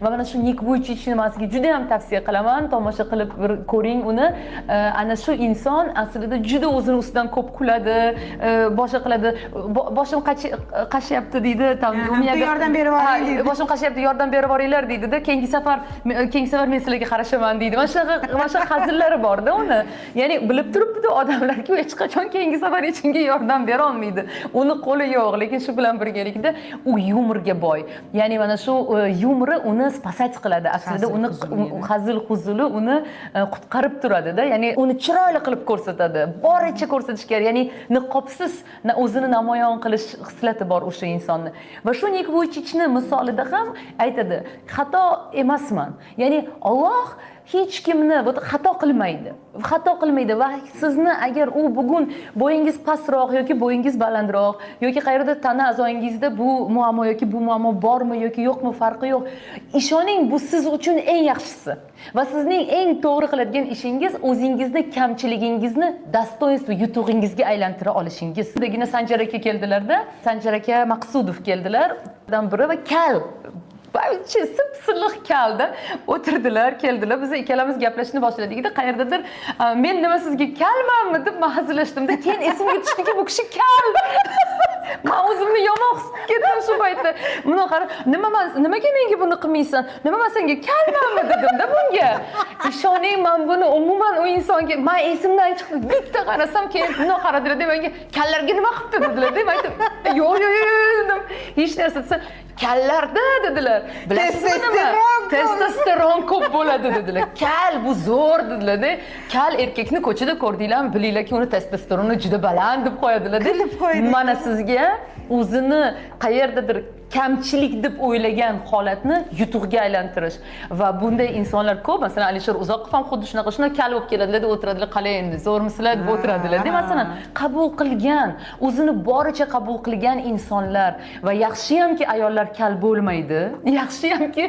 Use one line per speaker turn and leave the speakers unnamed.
Va mana shu Nik Vuychich nimasiga juda ham tavsiya qilaman, tomosha qilib bir ko'ring uni. Ana shu inson aslida juda o'zini ustidan ko'p kuladi, boshqa qiladi. Boshim qashyapti deydi,
yordam berib yuboring deydi.
Boshim qashyapti, yordam berib yuboringlar deydi-da, keyingi safar men sizlarga qarashaman deydi. Mana shunaqa hazillari bor-da uni. Ya'ni bilib turibdi odamlarki, hech qachon keyingi safar hech kimga yordam bera olmaydi. Uni qo'li yo'q, lekin shu bilan birgalikda u yumorga boy. Ya'ni mana shu yumori uni spasat qiladi. Aslida uni hazil-huzuli uni qutqarib turadi-da. Ya'ni uni chiroyli qilib ko'rsatadi. Boricha ko'rsatish kerak. Ya'ni niqobsiz o'zini namoyon qilish xislati bor o'sha insonni. Va shu Nik Vuychichni misolida ham aytadi, xato emasman. Ya'ni Alloh hech kimni xato qilmaydi. Xato qilmaydi va sizni agar u bugun bo'yingiz pastroq yoki bo'yingiz balandroq yoki qayerda tana a'zoyingizda bu muammo yoki bu muammo bormi yoki yo'qmi farqi yo'q. Ishoning, bu siz uchun eng yaxshisi. Va sizning eng to'g'ri qiladigan ishingiz o'zingizni kamchiligingizni dostoyinstvo, yutug'ingizga aylantira olishingiz. Degina Sanjar aka keldilarda, Sanjar aka Maqsudov keldilar. Biri va kal. Sip-silliq kalda o'tirdilar, keldilar. Biz ikkalamiz gaplashishni boshladik-da, qayerdadir men nima sizga kalmanmi deb hazillashdim-da, keyin esimga tushdiki bu kishi kal. Men o'zimni yomon his etdim shu paytda. Buni qarab, nimaga menga buni qilmaysan? Nima men senga kalmanmi dedim-da bunga. Ishoning, men buni umuman u insonga men esimdan chiqdi. Bitta qarasam, keyin buni qaradilar, menga kallarga nima qilibdi dedilar deb aytdim. Yo'q dedim. Hech narsa desa, kallarda dedilar. Bilasizmi nima? Testosteron ko'p bo'ladi dedilar. Kal bu zo'r dedilar-da. Kal erkakni ko'chada ko'rdinglarmi, bilinglarki uni testosteroni juda baland deb qo'yadilar-da. Mana sizga o'zini qayerdadir kamchilik deb o'ylagan holatni yutuqga aylantirish va bunday insonlar ko'p. Masalan, Alisher Uzoqov ham xuddi shunaqa kal bo'lib keladilar, o'tiradilar, qalay endi, zo'rmisizlar deb o'tiradilar. Masalan, qabul qilgan, o'zini boricha qabul qilgan insonlar va yaxshiyamki ayollar kal bo'lmaydi. Yaxshiyamki